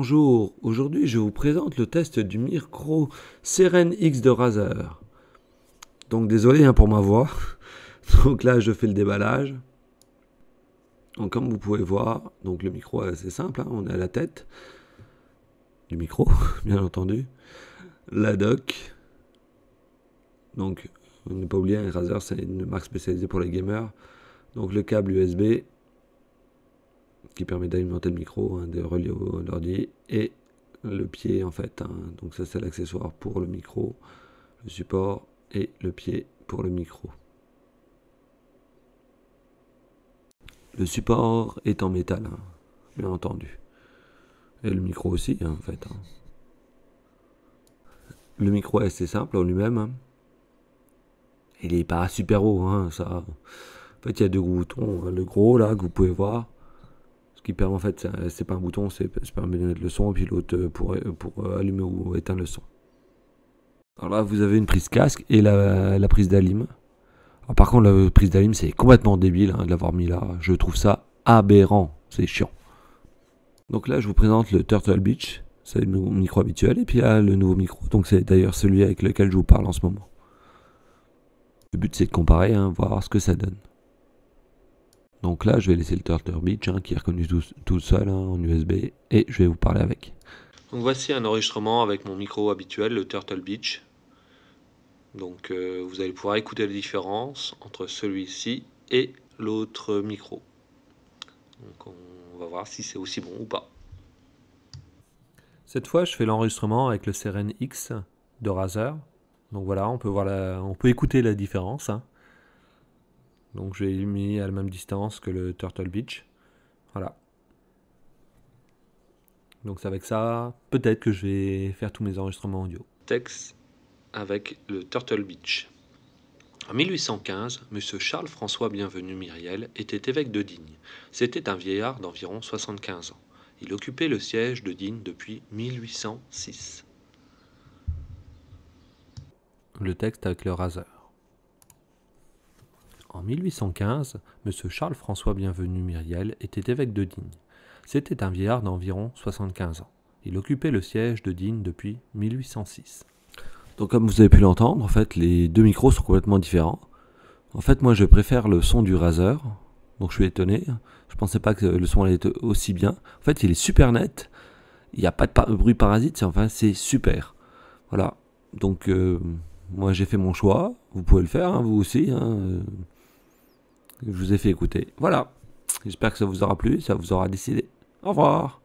Bonjour, aujourd'hui je vous présente le test du micro Seren X de Razer. Donc désolé pour ma voix, donc là je fais le déballage. Donc comme vous pouvez voir, donc le micro est assez simple, on est à la tête du micro, bien entendu. La dock, donc ne pas oublier, Razer c'est une marque spécialisée pour les gamers. Donc le câble USB qui permet d'alimenter le micro, de relier au ordi, et le pied en fait. Donc ça c'est l'accessoire pour le micro, le support et le pied pour le micro. Le support est en métal, bien entendu. Et le micro aussi en fait. Le micro est assez simple en lui-même. Il n'est pas super haut, ça. En fait il y a deux boutons, le gros là que vous pouvez voir. Ce qui permet en fait, c'est pas un bouton, ça permet de mettre le son, et puis l'autre pour allumer ou éteindre le son. Alors là, vous avez une prise casque et la prise d'alim. Par contre, la prise d'alim, c'est complètement débile de l'avoir mis là. Je trouve ça aberrant, c'est chiant. Donc là, je vous présente le Turtle Beach, c'est le micro habituel, et puis là, le nouveau micro. Donc c'est d'ailleurs celui avec lequel je vous parle en ce moment. Le but, c'est de comparer, voir ce que ça donne. Donc là, je vais laisser le Turtle Beach qui est reconnu tout seul en USB, et je vais vous parler avec. Donc voici un enregistrement avec mon micro habituel, le Turtle Beach. Donc vous allez pouvoir écouter la différence entre celui-ci et l'autre micro. Donc on va voir si c'est aussi bon ou pas. Cette fois, je fais l'enregistrement avec le Seren X de Razer. Donc voilà, on peut écouter la différence. Donc je l'ai mis à la même distance que le Turtle Beach. Voilà. Donc c'est avec ça, peut-être que je vais faire tous mes enregistrements audio. Texte avec le Turtle Beach. En 1815, M. Charles-François Bienvenu Myriel était évêque de Digne. C'était un vieillard d'environ 75 ans. Il occupait le siège de Digne depuis 1806. Le texte avec le Razer. En 1815, M. Charles-François Bienvenu Myriel était évêque de Digne. C'était un vieillard d'environ 75 ans. Il occupait le siège de Digne depuis 1806. Donc comme vous avez pu l'entendre, en fait, les deux micros sont complètement différents. En fait, moi, je préfère le son du Razer. Donc je suis étonné. Je pensais pas que le son allait être aussi bien. En fait, il est super net. Il n'y a pas de bruit parasite. Enfin, c'est super. Voilà. Donc moi, j'ai fait mon choix. Vous pouvez le faire, vous aussi. Je vous ai fait écouter. Voilà. J'espère que ça vous aura plu, ça vous aura décidé. Au revoir.